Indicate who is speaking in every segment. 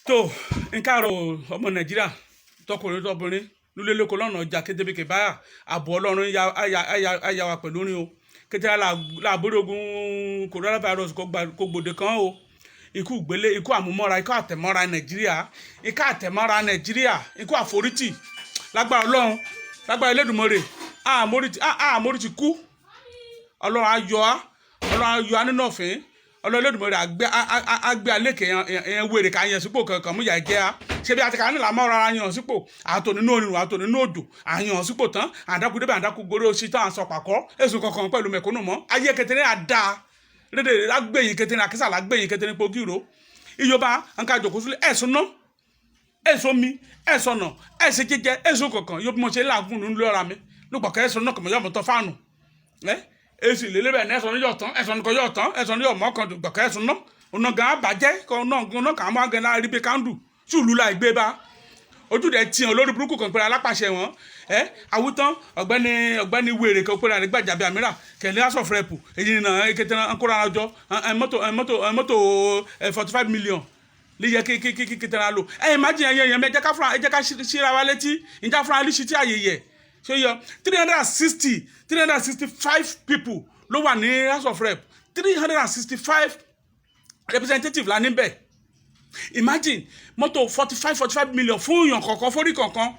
Speaker 1: tó nǹkan àrò ọmọ nàìjíríà tọkùnrin tọbìnrin nílé lóko lọ́nà ọjà kétékéké báyà ààbò ọlọ́run àyà wa pẹ̀lú orin o kété làbórí ogun coronavirus kò gbòde kan o ikú gbélé ikú àmúmọ́ra ikú àtẹ̀mọ́ra nàìjíríà ikú àforítì lágbára ọlọ́run lágbára Elédùmarè àmórítì kú ọlọ́run ayọ̀ á nínú ọ̀fìn ọlọ́run Elédùmarè àgbẹ̀ àlékè yẹn wèrè ká yẹn sípò kankan mú yà jẹ́ a ṣé bí àti kàánì làmọ́ ara yàn sípò àtò nínú orun àtò nínú odò àyàn sípò tán àdákúdébẹ̀ àdákúgorí oṣù tán àṣọ pàkọ́ èso kankan pẹ̀lú mẹ̀kúnnù mọ́ ayé kékeré àdá rédè lágbẹ̀yìn kékeré àkísà lágbẹ̀yìn kékeré pogiro ìyọba nǹkan àjòkó sílẹ̀ ẹ̀sùn náà ẹ̀sùn mi ẹ̀sùn náà ẹ̀sùn jíjẹ ẹ̀sùn kankan yóò bí mo ṣe láàgùn nínú lọ́ra mi lùpàkẹ́ ẹ̀sùn náà kọ̀mọ̀ yọ̀mọ̀ tán fáànù èsì lélẹ́bẹ̀ ní ẹ̀sùn níyọ̀ tán ẹ̀sùn nìkan yọ̀ tán ẹ̀sùn níyọ̀ mọ́kàn gbọ̀kẹ́ ẹ̀sùn náà ọ̀nà gan abàjẹ́ ọ̀nà kàn máa gẹ̀ láàrin bí kándù ṣùlù la ìgbé bá ojú rẹ̀ tiẹ̀ olórí burúkú kan pẹ̀lú alápàṣẹ wọn àwùtán ọ̀gbẹ́ni wèrè kan pẹ̀lú àrígbàjàbí àmìrà kẹ̀lé house of rep èyí nà èkété ńkóra ọjọ́ mọ́tò 45 million lè yẹ kété ra lò imagine ẹ̀yẹ ẹ jẹ́ ká ṣíra wa létí ìjà fúnra lè ṣí tí àyè yẹ ṣé yọ 365 people ló wà ní house of rep 365 representative la níbẹ̀ imagine mọ́tò 45 million fún èèyàn kọ̀ọ̀kan fórí kọ̀ọ̀kan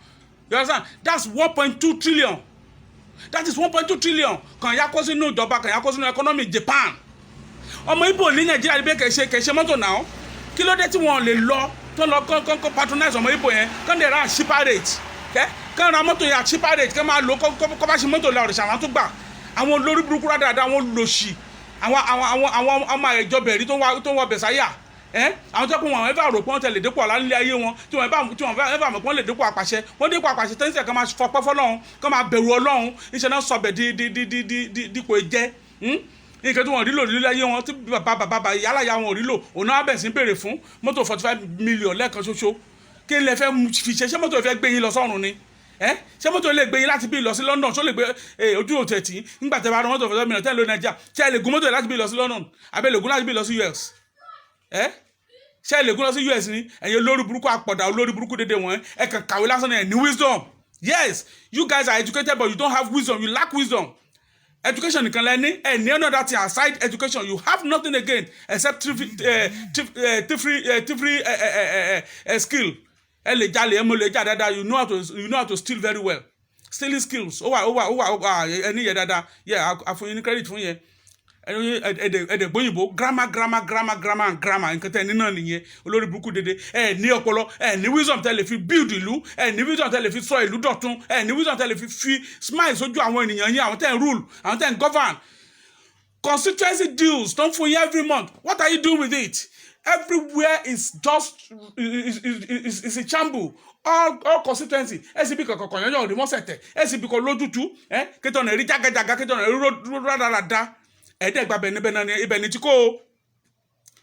Speaker 1: you understand that's 1.2 trillion that is 1.2 trillion kàn yá kó sínú ìjọba kàn yá kó sínú economy Japan ọmọ Ìgbò ní Nàìjíríà níbẹ̀ kẹ̀ṣẹ̀ mọ́tò náà kí ló dé tí wọ́n lè lọ tó lọ kọ́ patronize ọmọ Ìgbò yẹn kàn dẹ̀ ra cheaper rate kàn ra mọ́tò yẹn cheaper rate kàn máa lò kọ́ bá ṣe mọ́tò lọ ọ̀rẹ́sà àwọn tó gbà àwọn olórí burúkú rádàdà àwọn lòṣì àwọn ọmọ ìjọba ẹ̀rí tó ń wọ bẹ̀sáyà àwọn tó kún wọn ẹ̀fà rò pé wọ́n tẹ̀lé dépò ọ̀la nílé ayé wọn tí wọ́n ẹ̀fà mọ̀ pé wọ́n lè dépò àpàṣẹ wọ́n dépò àpàṣẹ tẹ́sílẹ̀ kan máa fọpẹ́ fọlọ́run kan máa bẹ̀rù ọlọ́run iṣẹ́ náà sọbẹ̀ dípò ẹ̀jẹ̀ nǹkan tí wọ́n rí lò nílé ayé wọn tí bàbá yálàyà wọn ò rí lò òun náà bẹ̀ sí béèrè fún mọ́tò 45 million lẹ́ẹ̀kan ṣoṣo kí n lè fẹ́ fi ṣe mọ́tò ìfẹ́ gbé yín lọ sọ́run ni ṣé mọ́tò lè gbé yín láti bí lọ sí London ṣó lè gbé ojú òtẹ̀tì nígbà tẹ́ bá rán mọ́tò 45 million tẹ́ ló Nàìjíríà ṣé lè gún mọ́tò láti bí lọ sí London àbẹ́ lè gún láti bí lọ sí US ṣé lè gún lọ sí US ni ẹ̀yin olórí burúkú àpọ̀dà olórí burúkú dédé wọn ẹ kàn kàwé lásán ẹ̀ ní wisdom yes you guys are educated but you don't have wisdom you lack wisdom education nìkan lẹ́ni ẹ̀ ní another thing aside education you have nothing again except free skill ẹ lè jalè ẹ mọ lè jà dáadáa you know how to steal very well stealing skills ó wà ẹni yẹ dáadáa yẹ àfọyín ní credit fún yẹn ẹ̀dẹ̀ gbóyìnbó grammar nǹkan tẹ́ ẹ ní náà nìyẹn olórí burúkú dédé ẹ ní ọpọlọ ẹ ní wisdom tẹ́ lè fi build ìlú ẹ ní wisdom tẹ́ lè fi sọ ìlú dọ̀tun ẹ ní wisdom tẹ́ lè fi smile sójú àwọn ènìyàn yín àwọn tẹ́ ń rule àwọn tẹ́ ń govern constituency deals tó ń fún yín every month what are you doing with it everywhere is just is a shamble all constituency SCB kankan yẹn yàn rí mọ́sẹ̀tẹ̀ SCB kan lójútu kétọ́ náà rí jágajàga kétọ́ náà rí rádaràda ẹ̀ẹ́dẹ́gba ibẹ̀ ni ti kó o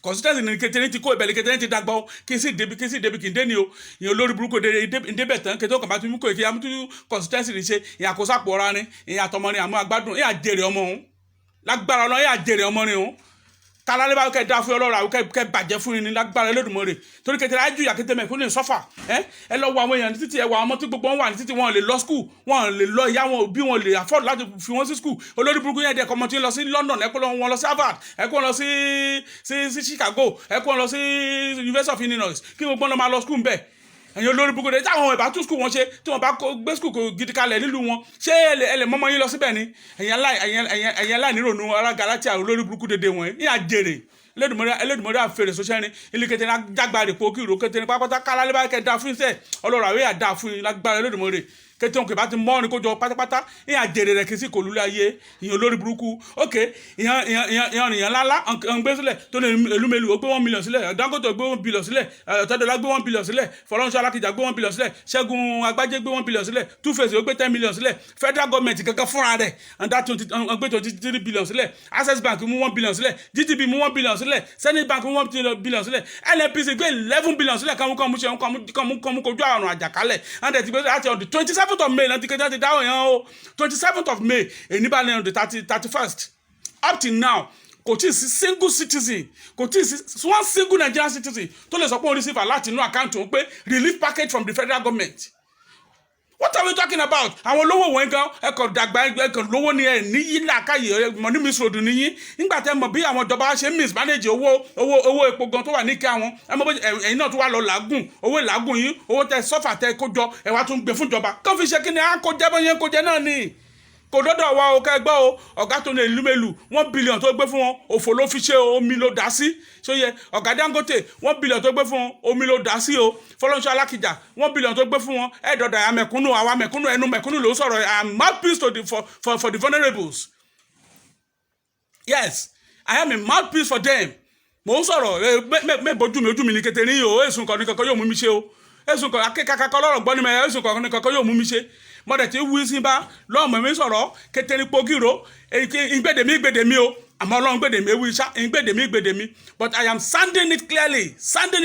Speaker 1: constituency ní kékeré ti kó ibẹ̀ ní kékeré ti dàgbà o kí n sì débi kí n dé ni o ìyẹn olórí burúkú ìdébẹ̀ tán kétọ́ kàn bá tún mú kó èké amútú constituency ní ṣe ìyẹn àkóso àpò ọ̀ra ni ìyẹn àtọmọrin àmú agbádùn ìyẹn àjèrè ọmọ òun lágbára ọlọ́run ìyẹn àjèrè ọmọrin òun kálálẹ́ bá kẹ́ da fún ọlọ́run àwọn kẹ́ bàjẹ́ fún yín ní lágbára Elédùmarè torí kékeré ayé jùyà kété mẹ́kún ní sọ́fà ẹ lọ wo àwọn èèyàn ní títì ẹ wo àwọn ọmọ tí gbogbo wọn wà ní títì wọn lè lọ skul wọn lè lọ ìyá wọn òbí wọn lè afford láti fi wọn sí skul olórí burúkú yẹn dẹ̀ kọ́mọ tí ń lọ sí London ẹ kó wọn lọ sí Harvard ẹ kó wọn lọ sí Chicago ẹ kó wọn lọ sí University of Illinois kí gbogbo wọn máa lọ skul bẹ́ẹ̀ ẹ̀yin olórí burúkú dẹ̀ táwọn ìbá tún skul wọn ṣe tí wọn bá gbé skul gidi kalẹ̀ nílùú wọn ṣé ẹ lè mọ́mọ́ yín lọ síbẹ̀ ni ẹ̀yin aláìnírònú alágàlátì olórí burúkú dédé wọn ní àjèrè Elédùmarè àfèrè sọ́sẹ́rin ilé kété ní jágbá rè po kíro kété ní pápátá kálálẹ́ bá kẹ́ da fún iṣẹ́ ọlọ́run àwẹ̀ àdá fún yín lágbára Elédùmarè kété òkè bá ti mọ́rin kó jọ pátápátá ìyẹn àjèrè rẹ̀ kì í sí kò lulẹ̀ ayé ìyẹn olórí burúkú ok ìyẹn ńláńlá ń gbé sílẹ̀ tó ní elúmelu ó gbé 1 million sílẹ̀ Dangote gbé 1 billion sílẹ̀ Ọ̀tẹ́dọ́lá gbé 1 billion sílẹ̀ Fọlọ́runṣọ́ Alákìjà gbé 1 billion sílẹ̀ Ṣẹ́gun Agbájé gbé 1 billion sílẹ̀ Two-Face ó gbé 10 million sílẹ̀ federal government kankan fúnra rẹ̀ gbé 23 billion sílẹ̀ Access Bank mú 1 billion sílẹ̀ GTB mú 1 billion sílẹ̀ Senate Bank mú 1 billion sílẹ̀ NNPC gbé 11 billion sílẹ̀ kàmú kojú àrùn àjàkálẹ̀ and ti gbé láti on the 27th of May láti kẹjá ti dáhùn yẹn o 27th of May èyí bá lẹ́nu the 31st up till now kò tí ì sí single citizen kò tí ì sí one single Nigerian citizen tó lè sọ pé òun receive alert inú àkáǹtì òun pé relief package from the federal government. What are we talking about? Àwọn olówó wọn gan ẹkọ dàgbà ẹkọ lówó ni ẹ níyí làákàyè money misroad níyí nígbà tẹ́ mọ̀ bí àwọn ìjọba ṣe mismanage owó epo gan tó wà ní kí àwọn ẹ mọ̀ ẹ̀yin náà tó wà lọ làágùn owó làágùn yín owó tẹ́ sọ́fà tẹ́ kó jọ ẹ wá tún gbé fún ìjọba kó fi ṣe kí ni à ń kó jẹ́ bóyá kó jẹ́ náà ni kò dọ́dọ̀ wa o kẹgbẹ́ o ọ̀gá tó ní ìlú mélòó 1 billion tó gbé fún wọn òfò ló fi ṣe omi ló dá sí ṣóyẹ ọ̀gá Dangote 1 billion tó gbé fún wọn omi ló dá sí o Fọlọ́nṣọ́ Alákìjà 1 billion tó gbé fún wọn ẹ̀ẹ́dọ̀dọ̀ àyà mẹ̀kúnnù àwa mẹ̀kúnnù ẹnu mẹ̀kúnnù ló sọ̀rọ̀ I am mouthpiece for the vulnerables. Yes, I am a mouthpiece for them. Mo ń sọ̀rọ̀ mẹ́bọ̀jú mi ojú mi ní kété ní o èsùn kan ní kankan yóò mú mi ṣe o èsùn kan akékaka lọ́rọ̀ gbọ́ ní mẹ́ èsùn kan ní kankan yóò mú mi ṣe mọ̀dẹ̀ tí wí sí bá lọ́mọ mi sọ̀rọ̀ kété ní pogiro ìgbèdèmí o àmọ́ ọlọ́run gbèdèmí ewu iṣá ìgbèdèmí but I am sounding it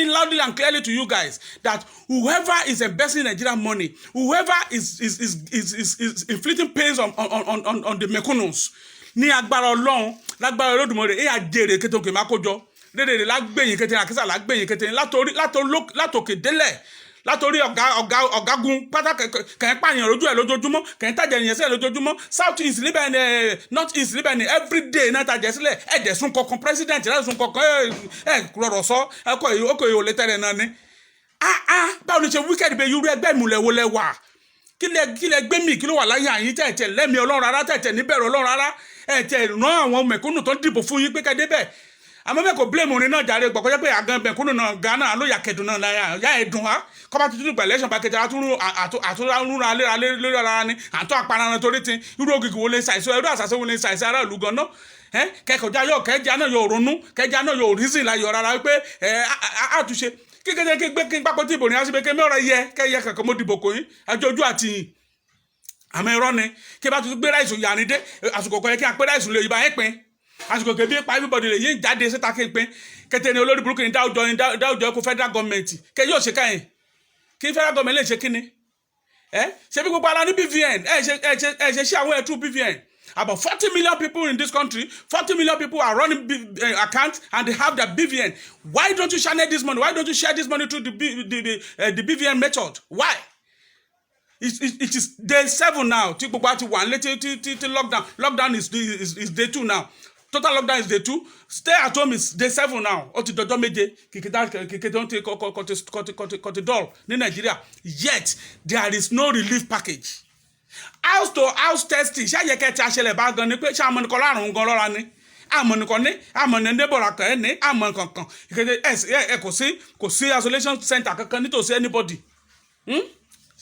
Speaker 1: loudly and clearly to you guys that whoever is investing Nigerian money, whoever is inflicting pains on the mekunnus ní agbára ọlọ́run lágbára Olódùmarè àjèrè kété òkè má kójọ dédèrè lágbẹ̀yìn kété àkísà lágbẹ̀yìn kété látòkè délẹ̀ látòrí ọ̀gágun pátá kẹ̀yìn pààyàn lójú ẹ̀ lójoojúmọ́ kẹ̀yìn tàjẹ̀ ìyẹn sílẹ̀ lójoojúmọ́ south east libya ni north east libya ni everyday náà tàjẹ̀ sílẹ̀ ẹ̀dẹ̀sùn kọ̀ọ̀kan president ẹ̀dẹ̀sùn kọ̀ọ̀kan rọ̀rọ̀ sọ ẹ̀kọ́ ìhò létẹ̀rẹ̀ náà ni. báwo ni ṣe wíkẹ́ẹ̀dì bẹ irú ẹgbẹ́ ìmùlẹ̀ wo lẹ wà kí lẹ gbé mi kí ló wà láyé àyín tẹ̀tẹ̀ lẹ́mi ọlọ́run rárá tẹ̀tẹ̀ níbẹ̀rù ọlọ́run rárá ẹ̀tẹ̀ ràn àwọn mẹ̀kúnnù tó dìbò fún yín pé kẹ́ débẹ̀ àmọ́ bẹ́ẹ̀ kò blame orin náà jàre gbọ̀kọ́ jẹ́ pé àgàn mẹ̀kúnnù náà Ghana ló yà kẹ̀dùn náà láyà yá ẹ̀dùn wá kọ́ba tuntun pẹ̀lú ẹ̀sán pàkẹ́tì àtúnrún alẹ́ lórí ara ni àtọ́ àparanà torí ti irú ògìgì wo lè ṣàìsọ irú àṣàṣe wo lè ṣàìsọ ara ìlú gan náà kẹkọjá yóò kẹjá náà yóò ronú kẹjá náà yóò reason láyọ̀ rárá wípé àtúnṣe kíkẹ́jẹ́ kí gbé kí n pápọ́ tí ìbò ní aṣípẹ́ kí mẹ́rọ yẹ kẹ́yẹ kankan mo dìbò kò yín ẹjọ́jú àtìyìn àmọ́ irọ́ ni kí bá tuntun gbé ráìsì yàní dé àsìkò kan yẹ kí a pé ráìsì lè yí bá yín pín àsìkò kẹbí pa everybody lè yín jáde síta kí n pín kété ni olórí burúkú ni dáwùjọ kó federal government kẹ yóò ṣe káyìn kí federal government lè ṣe kíni ṣe bí gbogbo ara ní BVN ṣe àwọn ẹ̀tú BVN about 40 million people in this country 40 million people are running accounts and they have their BVN. Why don't you channel this money? Why don't you share this money through the BVN method? Why? It is day 7 now. Tí gbogbo àti wà létí lockdown is day 2 now. Total lockdown is day 2. Stay at home is day 7 now. Ó ti dọjọ́ méje kìkìtà tó ń tẹ kọ́tí dọ́ọ̀lù ní Nàìjíríà. Yet there is no relief package. House to house testing ṣé àyẹ̀kẹ́ ti aṣẹlẹ̀ bá gan ni pé ṣé àmọ́ nìkan lárùn gan lọ́ra ni àmọ́ nìkan ní àmọ́ ní ndébọ̀rà kan ẹ̀ ní àmọ́ kankan kò sí isolation center kankan nítòsí anybody.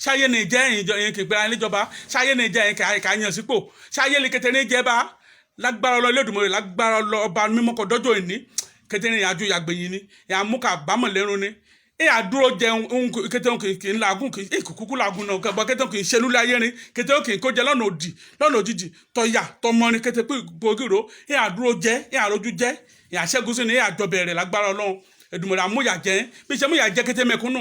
Speaker 1: Ṣáyé ni jẹ́ ẹ̀yìn kìgbéra níjọba ṣáyé ni jẹ́ ẹ̀yìn kàyàn sípò ṣáyé ni kété ní jẹ́ bá lágbára lọ Olódùmarè lágbára lọ ọba mímọ́kọ̀ dọ́jọ́ ìní kété ní ìyàjú ìyàgbẹ̀yìn ni ìyàmúkà bámọ̀ lẹ́run ni àdúró jẹun kété òkè kì í làágùn kì í kúkú làágùn náà kẹbọ kété òkè ìṣẹlú láyé rin kété òkè kó jẹ lọ́nà òjijì tọyà tọmọrin kété pé gbòógìrò àdúró jẹ àrójú jẹ àṣẹgun sí ni àjọbẹ rẹ lágbára Ọlọ́run Èdùmàrè àmúyà jẹ bí ṣe múyà jẹ kété mẹ̀kúnnù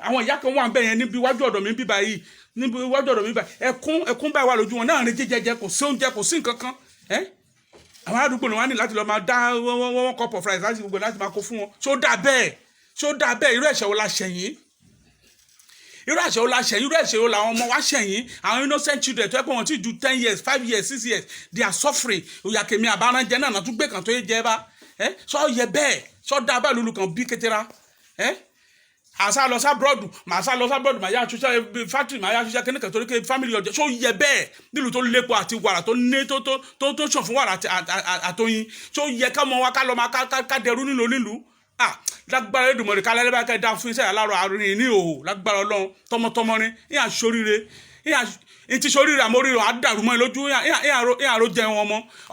Speaker 1: àwọn ìyá kan wà ń bẹ yẹn níbi iwájú ọ̀dọ̀ mi bíbá yìí níbi iwájú ọ̀dọ̀ mi bíbá ẹkún báyìí wà lójú wọn náà rí jíjẹjẹ kò sí oúnjẹ kò sí nǹkan kan àwọn àdúgbò ni wọn ní láti lọ máa dá wọn cup of rice láti gbogbo láti máa kó fún wọn ṣó dà bẹ́ẹ̀ irú ẹ̀ṣẹ̀ wo la ṣẹ̀yìn irú ẹ̀ṣẹ̀ wo làwọn ọmọ wa ṣẹ̀yìn àwọn innocent children tó yẹ pé wọ́n ti ju 10 years 5 years 6 years they are suffering òyàkèmí àbárànjẹ náà tún gbé kan tó yẹ jẹ bá sọ yẹ bẹ́ẹ̀ sọ dá bẹ́ẹ̀ lulu kan bí kétera àṣà lọ sá bọ́ọ̀dù màá yá aṣoṣẹ́ factory màá yá aṣoṣẹ́ kẹ́nìkan torí pé family ọjọ́ sọ yẹ bẹ́ẹ̀ nílùú tó lépo àti wàrà tó ní tó ṣàn fún wàrà àtọyìn sọ yẹ ká mọ wa ká lọ máa ká dẹrú nílùú lágbára Èdùmàrè kálẹ̀ lẹ́bàá kẹ́ da fún iṣẹ́ alárò àárín ní òhò lágbára Ọlọ́run tọmọtọmọ ni ìyà sóríire ìtì sóríire àmóríire àdàrú mọ́ ẹ lójú ìyà ro jẹun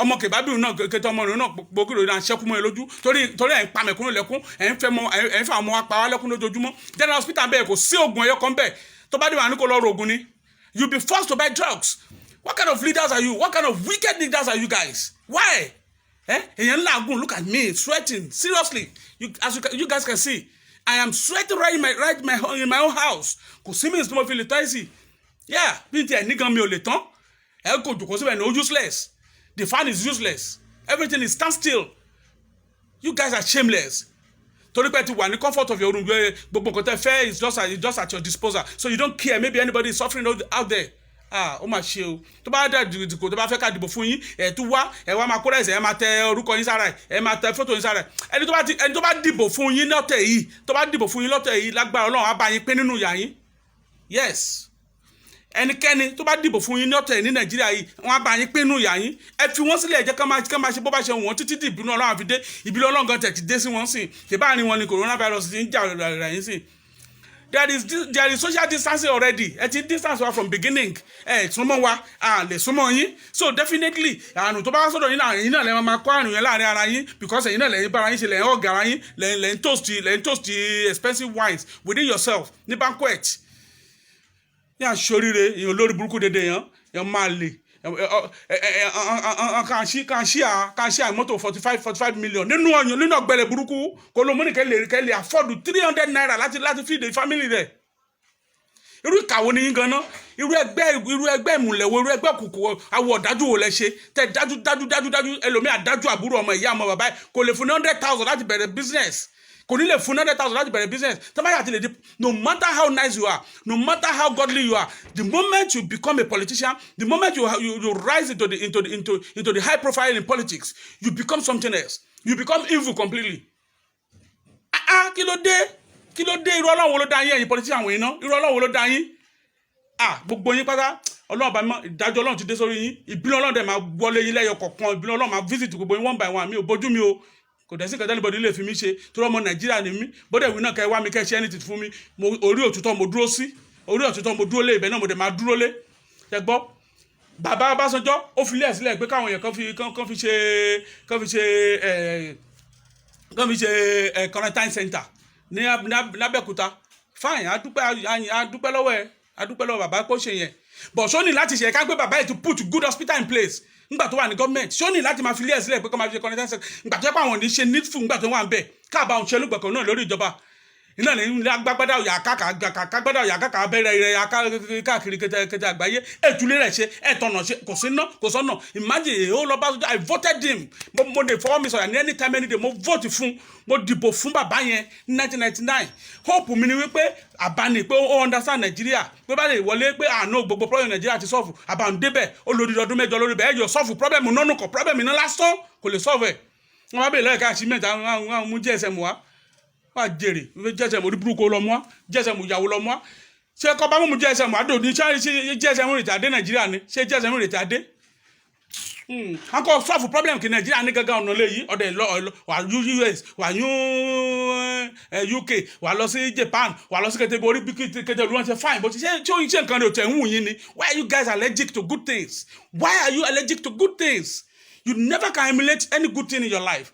Speaker 1: ọmọ kẹbàbíù náà kété ọmọ rẹ náà gbókèrò náà ṣẹ́kù mọ́ ẹ lójú torí ẹ̀ ń pa mẹ̀kúnnù lẹ́kún ẹ̀ ń fẹ́ àwọn apá wa lẹ́kún lójoojúmọ́ general hospital bẹ́ẹ̀ kò sí oògùn ẹyọ kan bẹ́ẹ̀ tó bá dé wà ní kò lọ ro oògùn ni you be forced to buy drugs. What kind of leaders are you? What kind of wicked leaders are you guys? Why? Èyàn làágùn, look at me sweating seriously. You guys can see I am sweating right in my own house. Kò sí mi tí mo fi lè tọ́ sí. Yeah, bí n tiẹ̀ ní gan mi ò lè tán. Ẹ kò jòkó síbẹ̀ ní useless. The fan is useless. Everything is stand still. You guys are shameless. Torí pé ti wà ní comfort of your room, gbogbo nǹkan tẹ́ fẹ́ is just at your disposal, so you don't care maybe anybody is suffering out there. Ó mà ṣe o. Tó bá dá dìbò tó bá fẹ́ ká dìbò fún yín, tún wá máa kó rẹ̀sẹ̀, máa tẹ orúkọ yín sára ẹ̀, máa tẹ fọ́tò yín sára ẹ̀. Ẹni tó bá dìbò fún yín lọ́tẹ̀ yìí, lágbára Ọlọ́run á bá yín pín nínú ìyà yín. Yes. Ẹnikẹ́ni tó bá dìbò fún yín lọ́tẹ̀ ní Nàìjíríà yìí, wọ́n á bá yín pín nínú ìyà yín. Ẹ fi wọ́n sílẹ̀, jẹ́ ká máa ṣe bó bá ṣe wọ́n títí ìbínú Ọlọ́run àfi dé. Ìbínú Ọlọ́run gan tẹ̀ ti dé sí wọn sìn. Ṣèbá ni wọn ni coronavirus ti ń jà rà yín sìn. There is social distancing already. Ẹ ti distance wa from beginning. Súnmọ́ wa, lè súnmọ́ yín. So definitely, àrùn tó bá sọ̀dọ̀ yín náà lẹ́yìn máa kó àrùn yẹn láàrin ara yín, because ẹ̀yin náà lẹ́yìn bára yín ṣe lẹ́yìn ọ̀gá ara yín, lẹ́yìn toast expensive wines within yourself ní banquet. Ní àṣoríire, èèyàn lórí burúkú dédé yẹn máa lè. Kan ṣí mọ́tò 45 million nínú ọ̀gbẹ̀lẹ̀ burúkú kó ló mú ní kẹ́lẹ̀ afford 300 naira láti feed the family rẹ̀. Irú ìkàwọ́ ni yín gan-an, irú ẹgbẹ́ ìmùlẹ̀wọ̀, irú ẹgbẹ́ òkùnkùn àwọ̀ ọ̀dájú wo lẹ ṣe tẹ dájú ẹlòmíà dájú àbúrò ọmọ ìyá ọmọ bàbá kò lè fún 100,000 láti bẹ̀rẹ̀ business. Kò ní lè fún 100,000 láti bẹ̀rẹ̀ business. Tẹ́lẹ̀ àti lè di, no matter how nice you are, no matter how godly you are, the moment you become a politician, the moment you rise into the high profile in politics, you become something else. You become evil completely. Kí ló dé? Irú Ọlọ́run wo ló dá yín ẹ̀yin politician wọ̀nyí náà? Irú Ọlọ́run wo ló dá yín? Gbogbo yín pátá, Ọlọ́run bá mọ́ ìdájọ́ Ọlọ́run ti dé sórí yín. Ìbínú Ọlọ́run dẹ̀ máa wọlé yín lẹ́yọ kọ̀ọ̀kan. Ìbínú Ọlọ́run máa visit gbogbo yín one by one. Mi ò bójú mi o. Kò dẹ̀ sí nǹkan tẹ́lifọ̀dì lè fi mí ṣe torí ọmọ Nàìjíríà ni mí. Bọ́dẹ̀ wí náà kẹ́ wá mi kẹ́ ṣe anything fún mi. Orí òtítọ́ mo dúró sí. Orí òtítọ́ mo dúró lé, ibẹ̀ náà mo dẹ̀ máa dúró lé. Ṣé gbọ́? Bàbá Ọbásanjọ́ ó fi ilé ẹ̀ sílẹ̀ pé káwọn èèyàn kan fi ṣe quarantine center ní Abẹ́òkúta. Fine, a dúpẹ́ lọ́wọ́ bàbá kó ṣe yẹn. But ṣó ní láti ṣe ká pé bàbá yìí to put good hospital in place nígbà tó wà ní gọ́ọ̀mẹ̀ntì. Ṣó ní láti máa fi ilé ẹ̀ sílẹ̀ pé kó máa fi ṣe quarantine center nígbà tó yẹ pé àwọn ò ní ṣe needful nígbà tó wà ń bẹ̀ káàbà òun ṣe olùgbọ̀kọ̀ náà lórí ìjọba. Iná ní agbágbádá òyà káàkà abẹ́rẹ́ rẹ̀ káàkiri kẹtẹ àgbáyé ètùlé rẹ̀ ṣe ẹ̀tọ̀nà ṣe kò sọ́nà. Imagine ó lọ bá I voted him. Mo lè fọwọ́ mi sọ̀rọ̀ ní anytime any day mo vote fún, mo dìbò fún bàbá yẹn ní 1999. Hope mi ni wípé àbáni pé ó understand Nàìjíríà pé bá lè wọlé pé àánú gbogbo problem Nàìjíríà ti solve àbánu débẹ̀ ó lórí ọdún mẹ́jọ lórí bẹ́ẹ̀ yọ solve problem nánú kan problem iná lásán kò lè solve ẹ̀. Wọ́n bá bèèrè lẹ́ẹ̀ká achievement àwọn mú GSM wá. Wá jèrè GSM orí burúkú lọ mọ́ GSM ìyàwó lọ mọ́. Ṣé kọ́ bá mú GSM àdó ní ṣé GSM rètí adé Nàìjíríà ni ṣé GSM rètí adé. Wọ́n kọ́ solve problem kí Nàìjíríà ní gángan ọ̀nà lẹ́yìn ọ̀dẹ̀ wà US wà UK wà lọ sí Japan wà lọ sí kẹtẹ́gbẹ́ orí bí kẹtẹ́ olúwọ́n ṣe fine but ṣé nǹkan rẹ̀ ò tẹ̀ ń wù yín ni? Why are you guys allergic to good things? Why are you allergic to good things? You never can emulate any good thing in your life.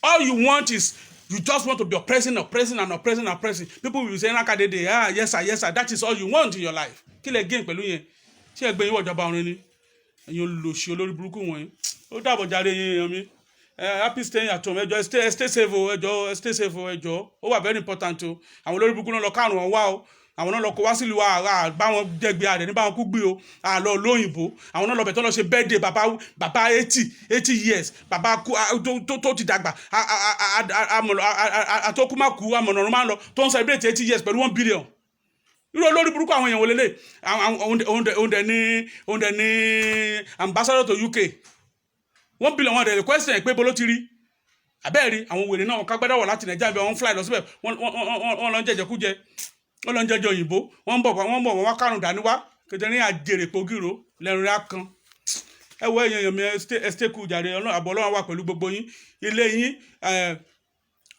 Speaker 1: All you want is you just want to be oppressing. People will say, yes sir, that is all you want in your life. Kí lẹ gain pẹ̀lú yẹn? Ṣé ẹgbẹ́ yín wọ̀ ìjọba ọ̀run ni? Ẹ̀yin olóṣì olórí burúkú wọ̀nyí. Ó dàbọ̀ jàre yín èèyàn mi. Happy staying at home. Ẹjọ́ stay safe o, stay safe o, ẹjọ́. Ó wà very important o. Àwọn olórí burúkú náà lọ kárùn wọn wá o. Àwọn náà lọ kó wá sílùú wa bá wọn jẹgbẹ́ àdẹ̀ ní bá wọn kú gbé o. Lọ lóyìnbó. Àwọn náà lọ bẹ̀ tó lọ ṣe birthday bàbá 80 years. Bàbá tó ti dàgbà. Àtọkùnmákù amọ̀nàrún máa ń lọ tó ń celebrate 80 years pẹ̀lú 1 billion. Irú olórí burúkú àwọn èèyàn wọlé lé. Òun dẹ̀ ní ambassador to UK. 1 billion wọn dẹ̀ question pé bolo ti rí. Àbẹ́ẹ̀rí àwọn wèrè náà kágbádá wọ̀ láti Nàìjíríà bí wọ́n fly lọ síbẹ̀ wọ́n lọ ń jẹjẹkújẹ. Wọ́n lọ ń jẹjọ òyìnbó wọ́n bọ̀ wọ́n wá kárùn dání wá kẹtẹ́rín àjèrè pògìrò lẹ́rìn rẹ̀ kan. Ẹ wọ èèyàn mi ẹ stay cool jàre àbọ̀ Ọlọ́run wà pẹ̀lú gbogbo yín ilé yín.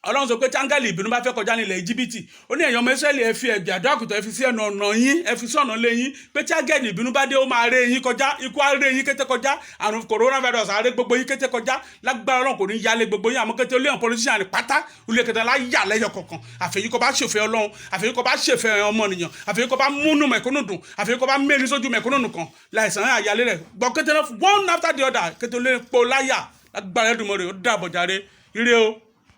Speaker 1: Ọlọ́run sọ pé táńgálì ìbínú bá fẹ́ kọjá nílẹ̀ Íjíbítì ó ní ẹ̀yàn ọmọ Ísírẹ́lì ẹ fi ẹ̀gbẹ́ àdó àkùtàn ẹ fi sí ẹnu ọ̀nà yín ẹ fi sí ọ̀nà lé yín pé táńgálì ìbínú bá dé ó máa ré yín kọjá ikú á ré yín kété kọjá àrùn coronavirus á ré gbogbo yín kété kọjá lágbára Ọlọ́run kò ní yálé gbogbo yín àmọ́ kété olóyàn politician pátá olè kété lá yà lẹ́yọ kọ̀ọ̀kan àfẹ́yìn kọ́ bá ṣèfẹ́ Ọlọ́run àfẹ́yìn kọ́ bá ṣèfẹ́ ọmọnìyàn àfẹ́yìn kọ́ bá múnú mẹ̀kúnnù dùn àfẹ́yìn kọ́ bá mẹ́rin sójú mẹ̀kúnnù kan láìsàn àyálé rẹ̀ gbọ́ kété one after the other kété olè pọ̀ láyà lágbára Ẹlẹ́dùmarè ó dàbọ̀ jàre ire o.